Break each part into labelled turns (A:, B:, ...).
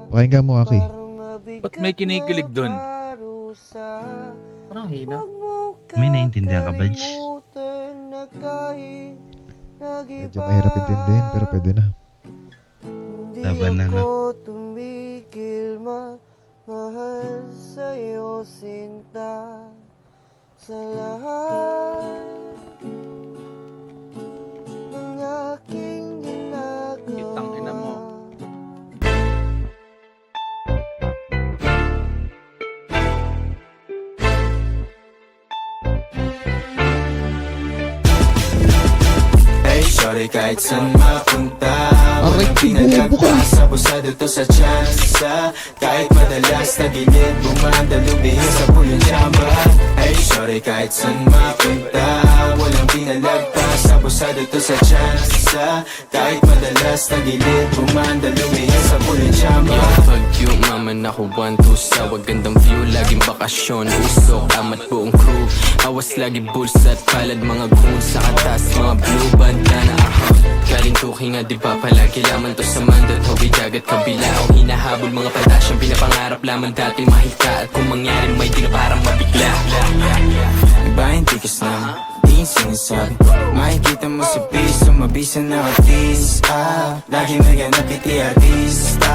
A: Pakinggan mo, Aki.
B: Ba't may kinikilig dun?
C: Parang hina.
D: May naiintindihan ka, Badge?
A: Medyo mahirap intindihin, pero pwede na.
D: Laban na, no?
E: Mahal sa'yo sinta sa lahat ng aking
B: Kitang ina mo.
E: ginagawa.
F: Hey, shorty, kahit saan mapunta
A: Aray, tinubo ka!
F: Sa busado to sa tsansa Kahit madalas na gilid Bumanda, lumihis sa pulong tsamba Hey, shorty, kahit saan mapunta Walang pinalagpas Sa busado to sa tsansa Kahit madalas na gilid Bumanda, lumihis sa pulong tsamba
G: Yo, fuck you, mama na ko 1, 2 sa wagandang view Laging bakasyon, usok, amat buong crew Awas lagi bulsat, palad mga goon Sa atas, mga blue banda na ako Galing tuking nga, di ba palagi laman to sa mandat Hawi dagat kabila o hinahabol mga padasyang pinapangarap lamang dati mahika At kung mangyari may di na parang mabigla
F: Iba yung tikas na di yung sinasabi Makikita mo sa piso, mabisa na artis Lagi naganap iti artista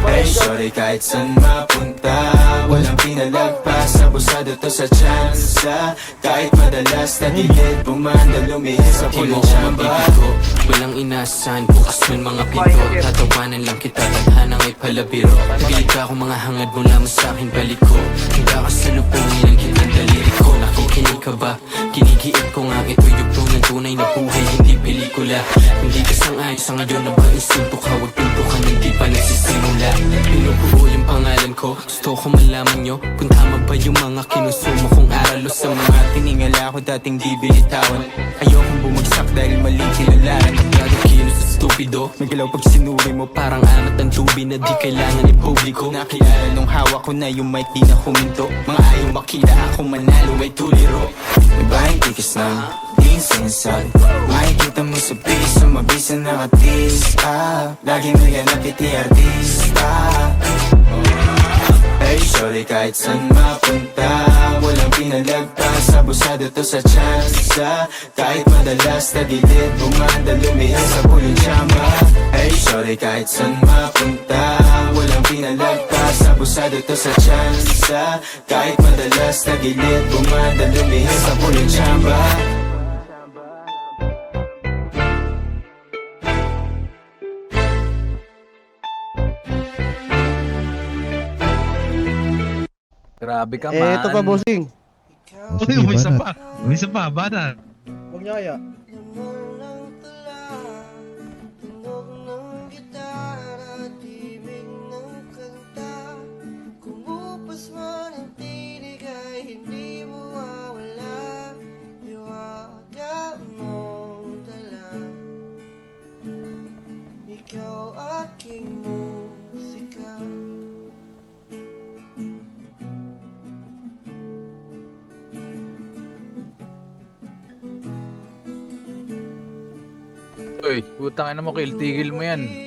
F: Hey, shorty, kahit saan mapunta Walang pinalagpas, abusado to sa tsansa Kahit madalas na gilid Bumanda, lumihis sa
G: Di mo
F: pulong
G: ko
F: tsamba
G: mabibigo, walang inasahan Bukas man mga pinto, tatawanan lang kita Tadhanang ay palabiro Nagilig ka kung mga hangad mo lamang sa'kin balik ko Handa ka sa lupungin ang kitang daliri ko Nakikinig ka ba? Kinigiit ko nga ito yugto ng tunay na buhay Hindi pelikula Hindi ka sang-ayos sa ngayon na ba insulto ka Huwag pinto ka nang di pa nagsisimula Pinubuo yung pangalan ko Gusto ko malaman nyo Kung tama ba yung mga kinusumo kong aral o sa mga
F: Tiningala ko dating di binitawan Ayokong bumagsak dahil maling kinalaran
G: Gagawin kilos sa stupido
F: May galaw pag sinuri mo
G: Parang amat ang tubi na di kailangan ipubliko
F: Nakilala nung hawak ko na yung mic di na huminto Mga ayaw makita ako manalo may tuliro Iba yung tikas na di yung sinasabi Makikita mo sa piso mabisa na katis Lagi naganap iti artista Hey, shorty, kahit saan mapunta Walang pinalagpas, abusado to sa tsansa Kahit madalas na gilid Bumanda, lumihis sa pulong tsamba Hey, shorty, kahit saan mapunta Walang pinalagpas, abusado to sa tsansa Kahit madalas na gilid Bumanda, lumihis sa pulong tsamba
B: Grabe ka, man.
C: Ito pa, bossing.
A: O,
D: Uy,
A: sige,
D: umisa
A: banat.
D: pa. Umisa pa, bata.
C: Huwag niya kaya.
E: Laman ng tala, tunog ng gitara, tibig ng kanta. Kumupas man ang tinig ay hindi mawawala. Iwaga mong dala, ikaw aking musika.
B: Uy, putang ina mo, tigil mo yan.